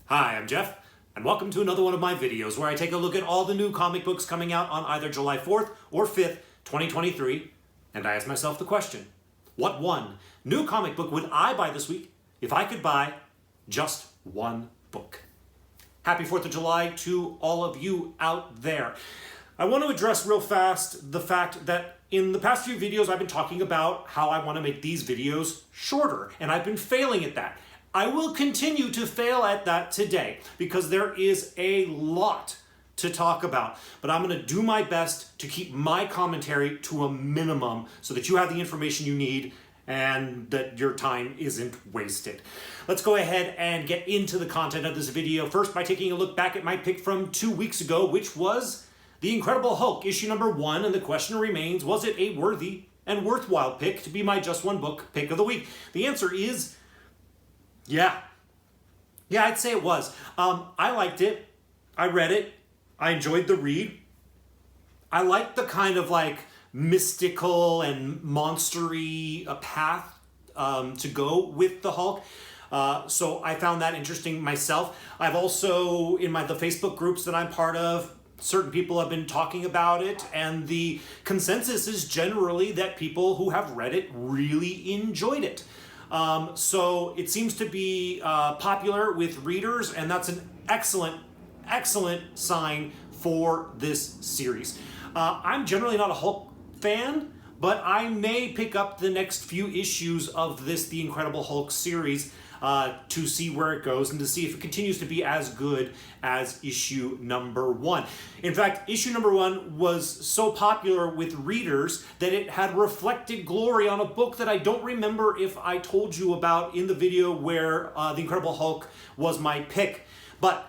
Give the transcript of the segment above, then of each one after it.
Hi, I'm Jeff, and welcome to another one of my videos where I take a look at all the new comic books coming out on either July 4th or 5th, 2023, and I ask myself the question, what one new comic book would I buy this week if I could buy just one book? Happy 4th of July to all of you out there. I want to address real fast the fact that in the past few videos I've been talking about how I want to make these videos shorter, and I've been failing at that. I will continue to fail at that today because there is a lot to talk about, but I'm going to do my best to keep my commentary to a minimum so that you have the information you need and that your time isn't wasted. Let's go ahead and get into the content of this video first by taking a look back at my pick from 2 weeks ago, which was The Incredible Hulk, issue number 1, and the question remains, was it a worthy and worthwhile pick to be my just one book pick of the week? The answer is yeah, I'd say it was. I liked it. I read it. I enjoyed the read. I liked the kind of like mystical and monstery path to go with the Hulk. So I found that interesting myself. I've also, in the Facebook groups that I'm part of, certain people have been talking about it, and the consensus is generally that people who have read it really enjoyed it. So it seems to be popular with readers, and that's an excellent sign for this series. I'm generally not a Hulk fan, but I may pick up the next few issues of The Incredible Hulk series to see where it goes and to see if it continues to be as good as issue number 1. In fact, issue number 1 was so popular with readers that it had reflected glory on a book that I don't remember if I told you about in the video where The Incredible Hulk was my pick. But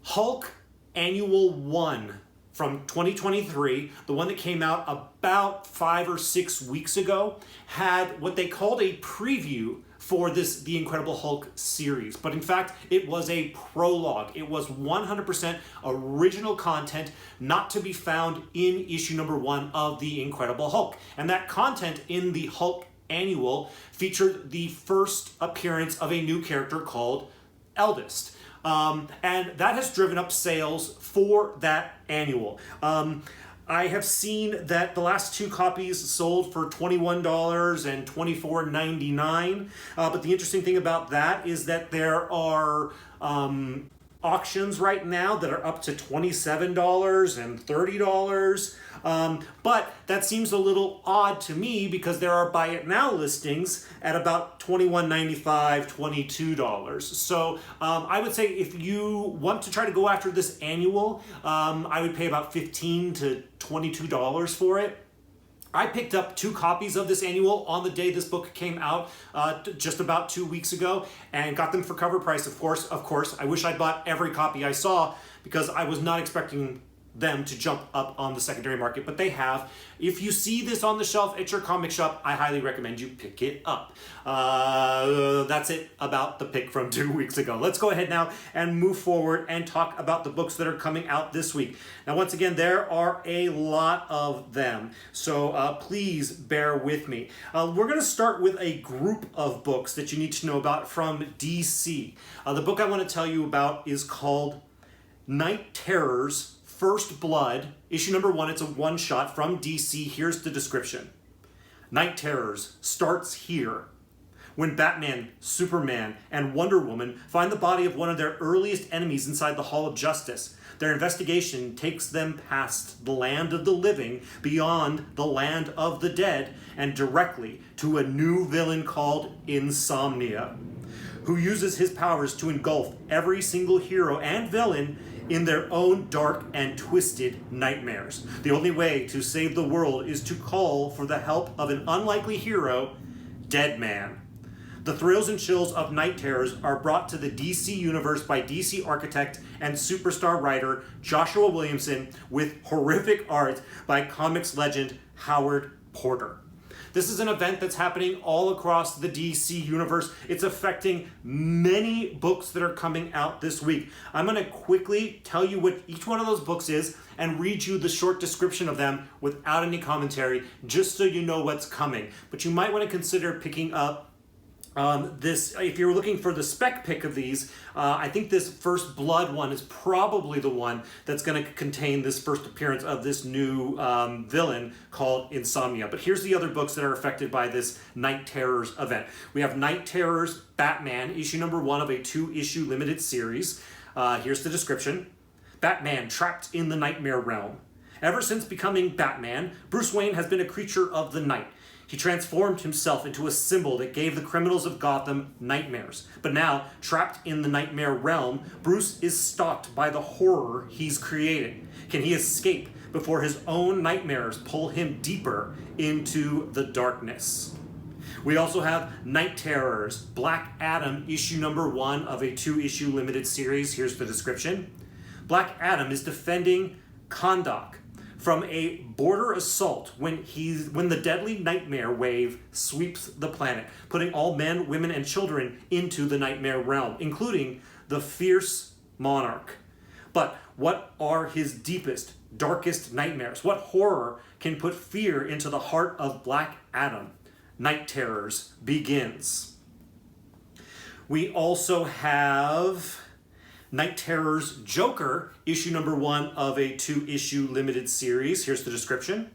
Hulk Annual 1 from 2023, the one that came out about 5 or 6 weeks ago, had what they called a preview for The Incredible Hulk series. But in fact, it was a prologue. It was 100% original content not to be found in issue number 1 of The Incredible Hulk. And that content in the Hulk Annual featured the first appearance of a new character called Eldest. And that has driven up sales for that annual. I have seen that the last 2 copies sold for $21 and $24.99. But the interesting thing about that is that there are auctions right now that are up to $27 and $30. But that seems a little odd to me because there are buy it now listings at about $21.95, $22. So I would say if you want to try to go after this annual, I would pay about $15 to $22 for it. I picked up 2 copies of this annual on the day this book came out just about 2 weeks ago and got them for cover price, of course. I wish I'd bought every copy I saw because I was not expecting them to jump up on the secondary market, but they have. If you see this on the shelf at your comic shop, I highly recommend you pick it up. That's it about the pick from 2 weeks ago. Let's go ahead now and move forward and talk about the books that are coming out this week. Now, once again, there are a lot of them, so please bear with me. We're going to start with a group of books that you need to know about from DC. The book I want to tell you about is called Night Terrors First Blood, issue number 1. It's a one-shot from DC. Here's the description. Night Terrors starts here when Batman, Superman, and Wonder Woman find the body of one of their earliest enemies inside the Hall of Justice. Their investigation takes them past the land of the living, beyond the land of the dead, and directly to a new villain called Insomnia, who uses his powers to engulf every single hero and villain in their own dark and twisted nightmares. The only way to save the world is to call for the help of an unlikely hero, Deadman. The thrills and chills of Night Terrors are brought to the DC universe by DC architect and superstar writer Joshua Williamson with horrific art by comics legend Howard Porter. This is an event that's happening all across the DC universe. It's affecting many books that are coming out this week. I'm going to quickly tell you what each one of those books is and read you the short description of them without any commentary, just so you know what's coming. But you might want to consider picking up If you're looking for the spec pick of these, I think this First Blood one is probably the one that's going to contain this first appearance of this new villain called Insomnia. But here's the other books that are affected by this Night Terrors event. We have Night Terrors Batman, issue number 1 of a 2-issue limited series. Here's the description. Batman trapped in the nightmare realm. Ever since becoming Batman, Bruce Wayne has been a creature of the night. He transformed himself into a symbol that gave the criminals of Gotham nightmares. But now, trapped in the nightmare realm, Bruce is stalked by the horror he's created. Can he escape before his own nightmares pull him deeper into the darkness? We also have Night Terrors, Black Adam, issue number 1 of a 2-issue limited series. Here's the description. Black Adam is defending Kahndaq from a border assault when the deadly nightmare wave sweeps the planet, putting all men, women, and children into the nightmare realm, including the fierce monarch. But what are his deepest, darkest nightmares? What horror can put fear into the heart of Black Adam? Night Terrors begins. We also have Night Terrors Joker, issue number 1 of a 2-issue limited series. Here's the description.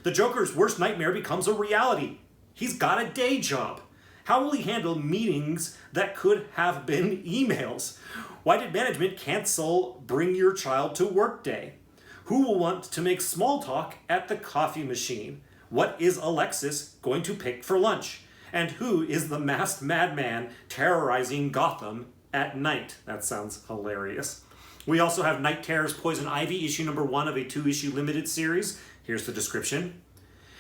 The Joker's worst nightmare becomes a reality. He's got a day job. How will he handle meetings that could have been emails? Why did management cancel Bring Your Child to Work Day? Who will want to make small talk at the coffee machine? What is Alexis going to pick for lunch? And who is the masked madman terrorizing Gotham at night? That sounds hilarious. We also have Night Terrors Poison Ivy, issue number 1 of a 2-issue limited series. Here's the description.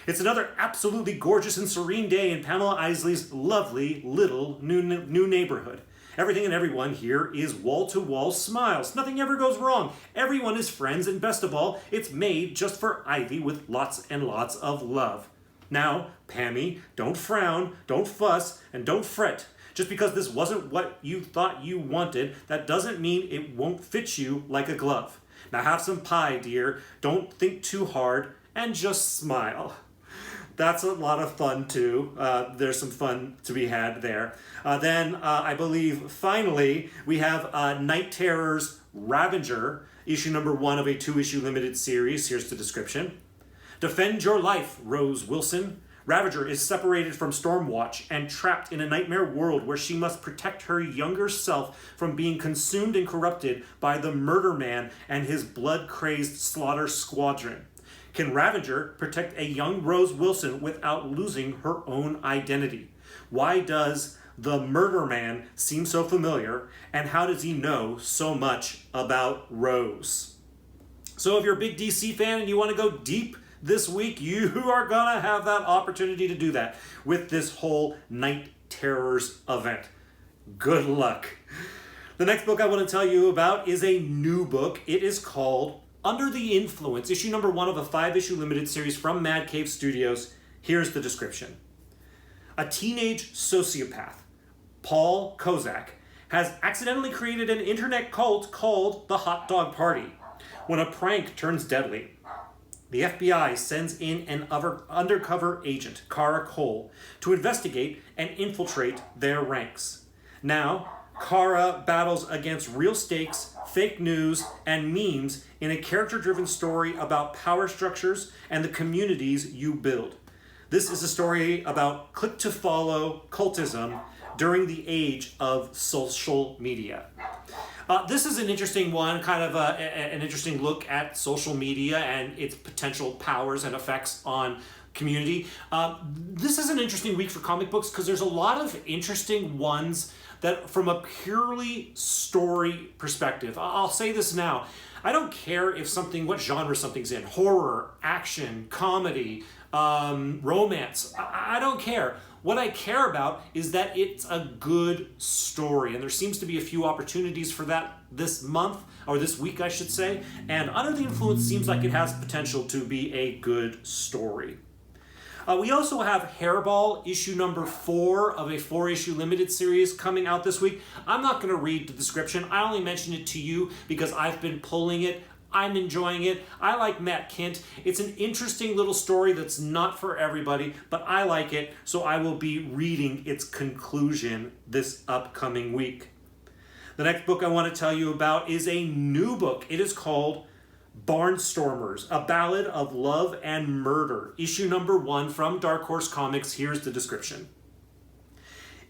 It's another absolutely gorgeous and serene day in Pamela Isley's lovely little new neighborhood. Everything and everyone here is wall-to-wall smiles. Nothing ever goes wrong. Everyone is friends, and best of all, it's made just for Ivy with lots and lots of love. Now, Pammy, don't frown, don't fuss, and don't fret. Just because this wasn't what you thought you wanted, that doesn't mean it won't fit you like a glove. Now have some pie, dear. Don't think too hard, and just smile. That's a lot of fun, too. There's some fun to be had there. Then, I believe, finally, we have Night Terrors Ravager, issue number 1 of a 2-issue limited series. Here's the description. Defend your life, Rose Wilson. Ravager is separated from Stormwatch and trapped in a nightmare world where she must protect her younger self from being consumed and corrupted by the Murder Man and his blood-crazed Slaughter Squadron. Can Ravager protect a young Rose Wilson without losing her own identity? Why does the Murder Man seem so familiar, and how does he know so much about Rose? So if you're a big DC fan and you want to go deep this week, you are going to have that opportunity to do that with this whole Night Terrors event. Good luck. The next book I want to tell you about is a new book. It is called Under the Influence, issue number 1 of a 5-issue limited series from Mad Cave Studios. Here's the description. A teenage sociopath, Paul Kozak, has accidentally created an internet cult called the Hot Dog Party. When a prank turns deadly, the FBI sends in an undercover agent, Kara Cole, to investigate and infiltrate their ranks. Now, Kara battles against real stakes, fake news, and memes in a character-driven story about power structures and the communities you build. This is a story about click-to-follow cultism during the age of social media. This is an interesting one, kind of an interesting look at social media and its potential powers and effects on community. This is an interesting week for comic books because there's a lot of interesting ones that from a purely story perspective. I'll say this now. I don't care if what genre something's in, horror, action, comedy, romance. I don't care. What I care about is that it's a good story, and there seems to be a few opportunities for that this month, or this week, I should say, and Under the Influence seems like it has potential to be a good story. We also have Hairball, issue number 4 of a 4-issue limited series coming out this week. I'm not going to read the description. I only mention it to you because I've been pulling it I'm enjoying it. I like Matt Kint. It's an interesting little story that's not for everybody, but I like it, so I will be reading its conclusion this upcoming week. The next book I want to tell you about is a new book. It is called Barnstormers, A Ballad of Love and Murder, issue number 1 from Dark Horse Comics. Here's the description.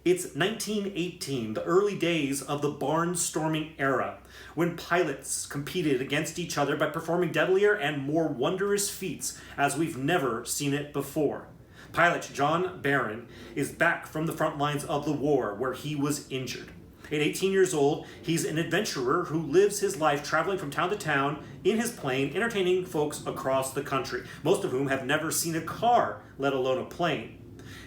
It's 1918, the early days of the barnstorming era, when pilots competed against each other by performing deadlier and more wondrous feats as we've never seen it before. Pilot John Barron is back from the front lines of the war where he was injured. At 18 years old, he's an adventurer who lives his life traveling from town to town in his plane, entertaining folks across the country, most of whom have never seen a car, let alone a plane.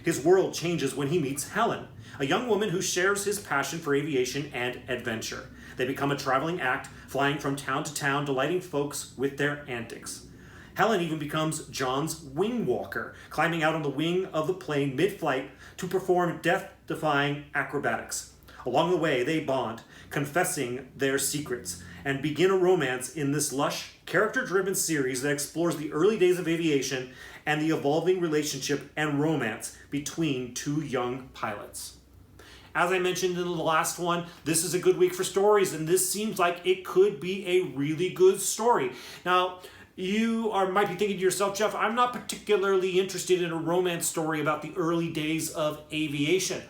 His world changes when he meets Helen, a young woman who shares his passion for aviation and adventure. They become a traveling act, flying from town to town, delighting folks with their antics. Helen even becomes John's wing walker, climbing out on the wing of the plane mid-flight to perform death-defying acrobatics. Along the way, they bond, confessing their secrets, and begin a romance in this lush, character-driven series that explores the early days of aviation and the evolving relationship and romance between two young pilots. As I mentioned in the last one, this is a good week for stories, and this seems like it could be a really good story. Now, might be thinking to yourself, Jeff, I'm not particularly interested in a romance story about the early days of aviation.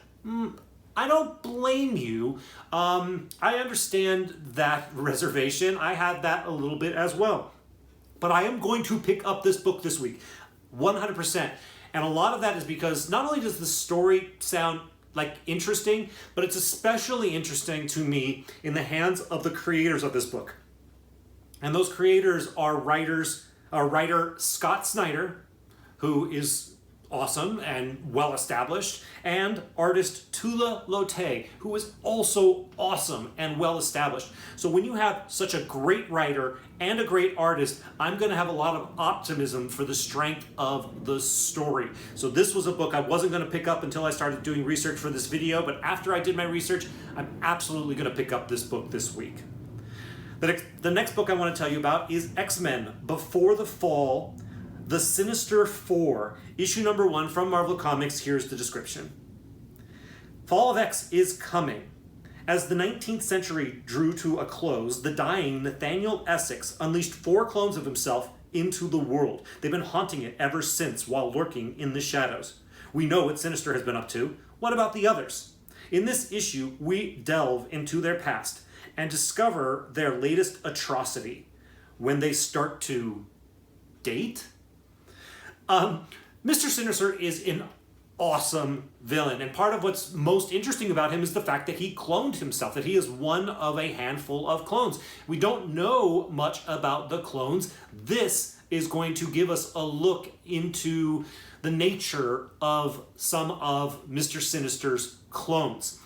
I don't blame you. I understand that reservation. I had that a little bit as well. But I am going to pick up this book this week, 100%. And a lot of that is because not only does the story sound like interesting, but it's especially interesting to me in the hands of the creators of this book. And those creators are writer Scott Snyder, who is awesome and well established, and artist Tula Lotay, who is also awesome and well established. So when you have such a great writer and a great artist, I'm going to have a lot of optimism for the strength of the story. So this was a book I wasn't going to pick up until I started doing research for this video, but after I did my research, I'm absolutely going to pick up this book this week. The next book I want to tell you about is X-Men Before the Fall, The Sinister Four, issue number 1 from Marvel Comics. Here's the description. Fall of X is coming. As the 19th century drew to a close, the dying Nathaniel Essex unleashed 4 clones of himself into the world. They've been haunting it ever since while lurking in the shadows. We know what Sinister has been up to. What about the others? In this issue, we delve into their past and discover their latest atrocity when they start to date. Mr. Sinister is an awesome villain, and part of what's most interesting about him is the fact that he cloned himself, that he is one of a handful of clones. We don't know much about the clones. This is going to give us a look into the nature of some of Mr. Sinister's clones.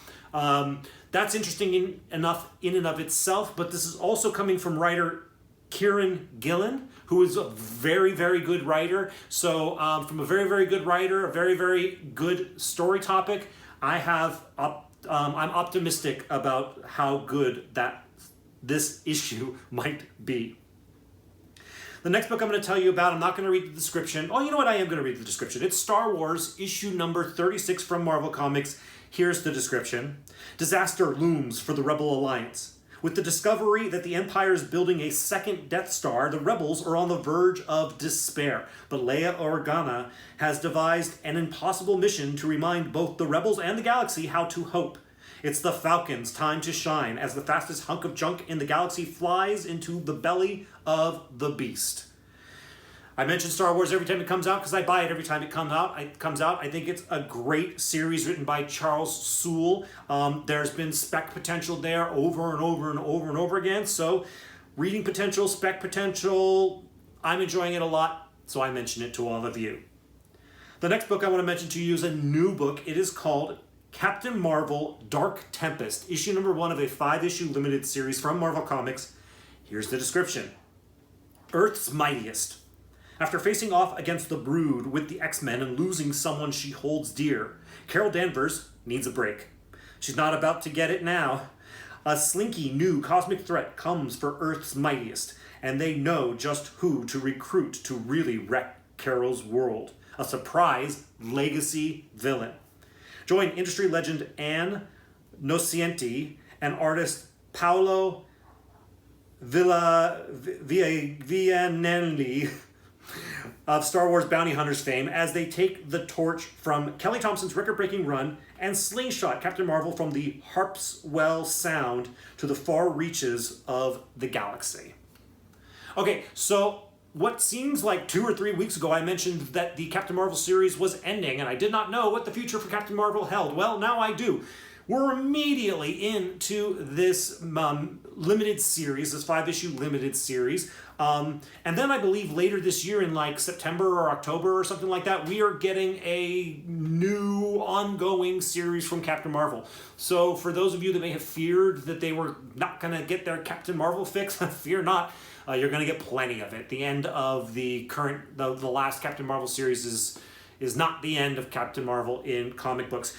That's interesting enough in and of itself, but this is also coming from writer Kieran Gillen, who is a very, very good writer. So from a very, very good writer, a very, very good story topic, I'm optimistic about how good this issue might be. The next book I'm going to tell you about, I'm not going to read the description. Oh, you know what? I am going to read the description. It's Star Wars, issue number 36 from Marvel Comics. Here's the description. Disaster looms for the Rebel Alliance. With the discovery that the Empire is building a second Death Star, the rebels are on the verge of despair. But Leia Organa has devised an impossible mission to remind both the rebels and the galaxy how to hope. It's the Falcon's time to shine as the fastest hunk of junk in the galaxy flies into the belly of the beast. I mention Star Wars every time it comes out because I buy it every time it comes out. I think it's a great series written by Charles Soule. There's been spec potential there over and over and over and over again. So reading potential, spec potential, I'm enjoying it a lot, so I mention it to all of you. The next book I want to mention to you is a new book. It is called Captain Marvel Dark Tempest, issue number 1 of a 5-issue limited series from Marvel Comics. Here's the description. Earth's mightiest. After facing off against the Brood with the X-Men and losing someone she holds dear, Carol Danvers needs a break. She's not about to get it now. A slinky new cosmic threat comes for Earth's mightiest, and they know just who to recruit to really wreck Carol's world. A surprise legacy villain. Join industry legend Anne Nocienti and artist Paolo Villanelli of Star Wars Bounty Hunters fame as they take the torch from Kelly Thompson's record-breaking run and slingshot Captain Marvel from the Harpswell Sound to the far reaches of the galaxy. Okay, so what seems like 2 or 3 weeks ago I mentioned that the Captain Marvel series was ending and I did not know what the future for Captain Marvel held. Well, now I do. We're immediately into this limited series, this 5-issue limited series. And then I believe later this year in like September or October or something like that, we are getting a new ongoing series from Captain Marvel. So for those of you that may have feared that they were not going to get their Captain Marvel fix, fear not. You're going to get plenty of it. The end of the last Captain Marvel series is not the end of Captain Marvel in comic books.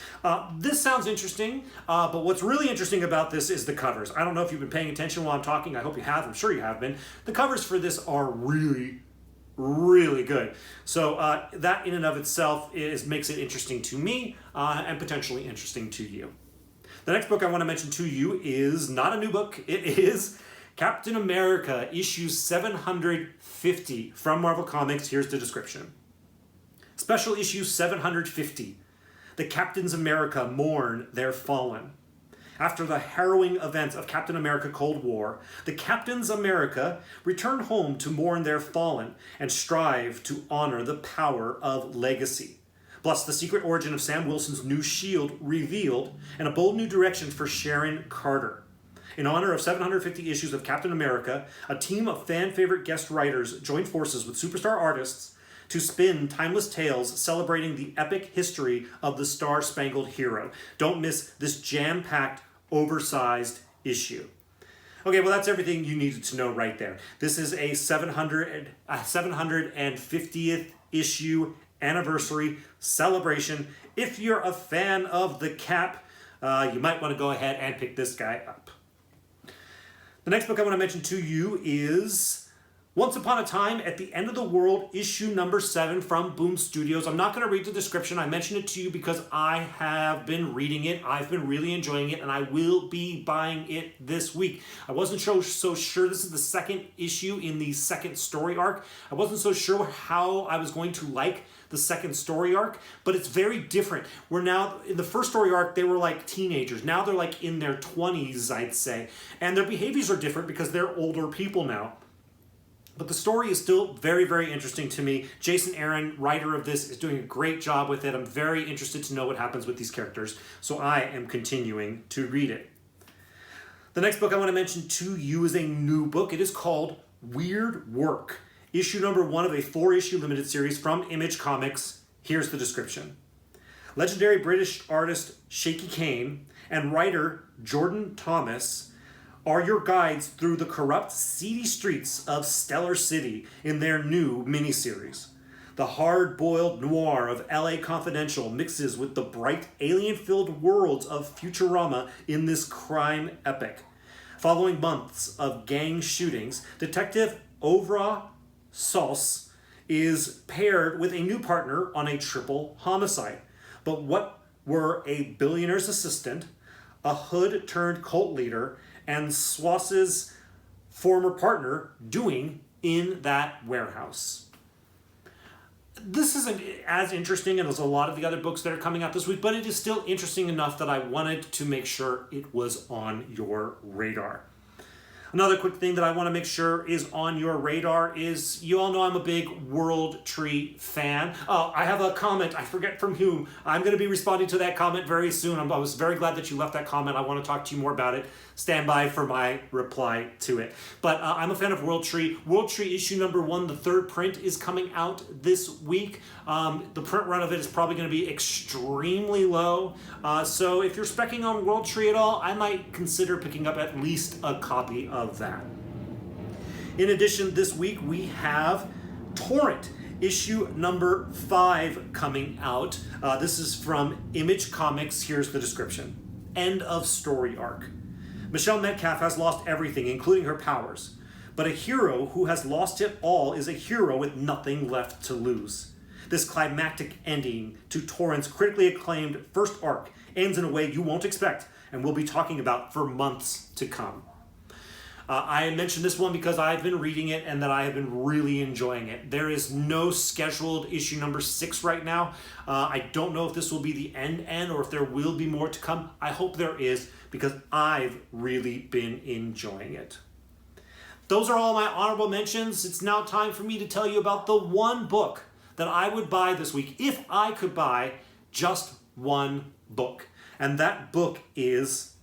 This sounds interesting, but what's really interesting about this is the covers. I don't know if you've been paying attention while I'm talking. I hope you have. I'm sure you have been. The covers for this are really, really good. So that in and of itself makes it interesting to me and potentially interesting to you. The next book I want to mention to you is not a new book. It is Captain America issue 750 from Marvel Comics. Here's the description. Special issue 750. The Captains America mourn their fallen. After the harrowing events of Captain America Cold War, the Captains America return home to mourn their fallen and strive to honor the power of legacy. Plus the secret origin of Sam Wilson's new shield revealed and a bold new direction for Sharon Carter. In honor of 750 issues of Captain America, a team of fan-favorite guest writers joined forces with superstar artists to spin timeless tales celebrating the epic history of the Star-Spangled Hero. Don't miss this jam-packed, oversized issue. Okay, well, that's everything you needed to know right there. This is a 750th issue anniversary celebration. If you're a fan of the Cap, you might want to go ahead and pick this guy up. The next book I want to mention to you is Once Upon a Time at the End of the World, issue number 7 from Boom Studios. I'm not going to read the description. I mentioned it to you because I have been reading it. I've been really enjoying it, and I will be buying it this week. I wasn't so sure. This is the second issue in the second story arc. I wasn't so sure how I was going to like the second story arc, but it's very different. We're now, in the first story arc, they were like teenagers. Now they're like in their 20s, I'd say. And their behaviors are different because they're older people now. But the story is still very, very interesting to me. Jason Aaron, writer of this, is doing a great job with it. I'm very interested to know what happens with these characters, so I am continuing to read it. The next book I want to mention to you is a new book. It is called Weird Work, issue number 1 of a 4-issue limited series from Image Comics. Here's the description. Legendary British artist Shaky Kane and writer Jordan Thomas are your guides through the corrupt, seedy streets of Stellar City in their new miniseries. The hard-boiled noir of LA Confidential mixes with the bright, alien-filled worlds of Futurama in this crime epic. Following months of gang shootings, Detective Ovra Sauce is paired with a new partner on a triple homicide. But what were a billionaire's assistant, a hood-turned-cult leader, and Sauce's former partner doing in that warehouse? This isn't as interesting as a lot of the other books that are coming out this week, but it is still interesting enough that I wanted to make sure it was on your radar. Another quick thing that I want to make sure is on your radar is, you all know I'm a big World Tree fan. Oh, I have a comment, I forget from whom. I'm going to be responding to that comment very soon. I was very glad that you left that comment. I want to talk to you more about it. Stand by for my reply to it. But I'm a fan of World Tree. World Tree issue number 1, the 3rd print, is coming out this week. The print run of it is probably going to be extremely low. So if you're speccing on World Tree at all, I might consider picking up at least a copy of that. In addition, this week we have Torrent, issue number 5 coming out. This is from Image Comics. Here's the description. End of story arc. Michelle Metcalf has lost everything, including her powers. But a hero who has lost it all is a hero with nothing left to lose. This climactic ending to Torrent's critically acclaimed first arc ends in a way you won't expect and we'll be talking about for months to come. I mentioned this one because I've been reading it and that I have been really enjoying it. There is no scheduled issue number 6 right now. I don't know if this will be the end or if there will be more to come. I hope there is because I've really been enjoying it. Those are all my honorable mentions. It's now time for me to tell you about the one book that I would buy this week if I could buy just one book. And that book is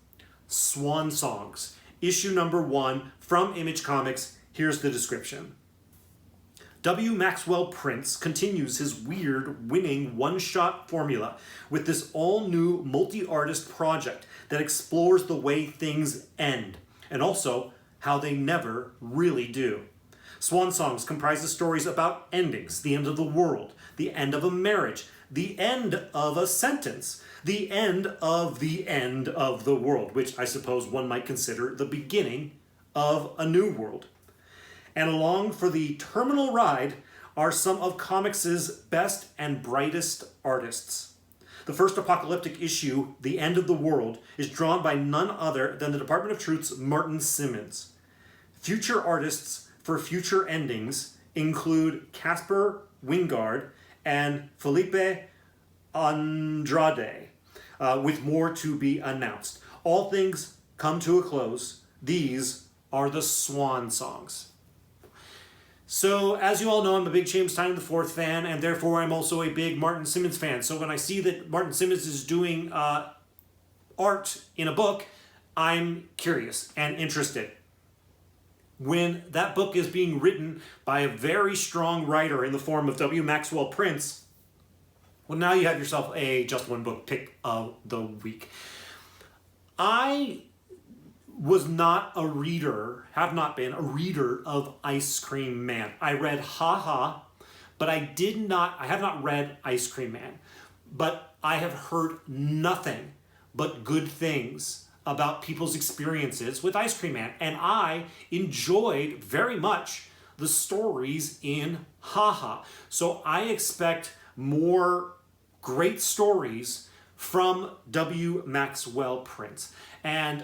Swan Songs. Issue number 1 from Image Comics. Here's the description. W. Maxwell Prince continues his weird, winning one-shot formula with this all-new multi-artist project that explores the way things end, and also how they never really do. Swan Songs comprises stories about endings, the end of the world, the end of a marriage, the end of a sentence, the end of the world, which I suppose one might consider the beginning of a new world. And along for the terminal ride are some of comics' best and brightest artists. The first apocalyptic issue, The End of the World, is drawn by none other than the Department of Truth's Martin Simmons. Future artists for future endings include Casper Wingard and Felipe Andrade, with more to be announced. All things come to a close. These are the Swan Songs. So, as you all know, I'm a big James Tynion IV fan, and therefore I'm also a big Martin Simmons fan. So when I see that Martin Simmons is doing art in a book, I'm curious and interested. When that book is being written by a very strong writer in the form of W. Maxwell Prince, well, now you have yourself a just one book pick of the week. I was not a reader, have not been a reader of Ice Cream Man. I read Ha Ha, but I have not read Ice Cream Man. But I have heard nothing but good things about people's experiences with Ice Cream Man. And I enjoyed very much the stories in Ha Ha. So I expect more great stories from W. Maxwell Prince. And,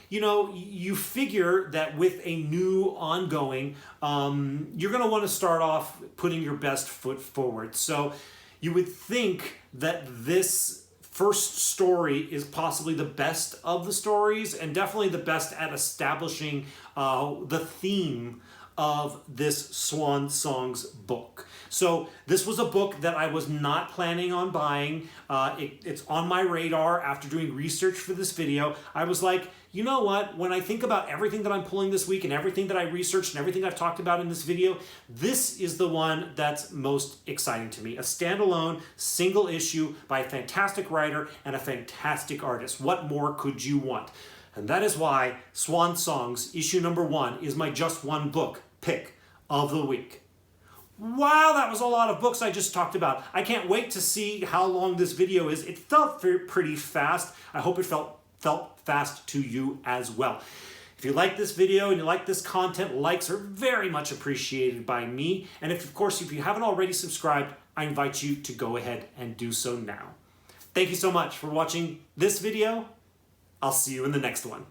you figure that with a new ongoing, you're going to want to start off putting your best foot forward. So you would think that this first story is possibly the best of the stories and definitely the best at establishing the theme of this Swan Songs book. So this was a book that I was not planning on buying. It's on my radar after doing research for this video. I was like, you know what? When I think about everything that I'm pulling this week and everything that I researched and everything I've talked about in this video, this is the one that's most exciting to me. A standalone, single issue by a fantastic writer and a fantastic artist. What more could you want? And that is why Swan Songs, issue number 1, is my just one book pick of the week. Wow, that was a lot of books I just talked about. I can't wait to see how long this video is. It felt pretty fast. I hope it felt fast to you as well. If you like this video and you like this content, likes are very much appreciated by me. And if you haven't already subscribed, I invite you to go ahead and do so now. Thank you so much for watching this video. I'll see you in the next one.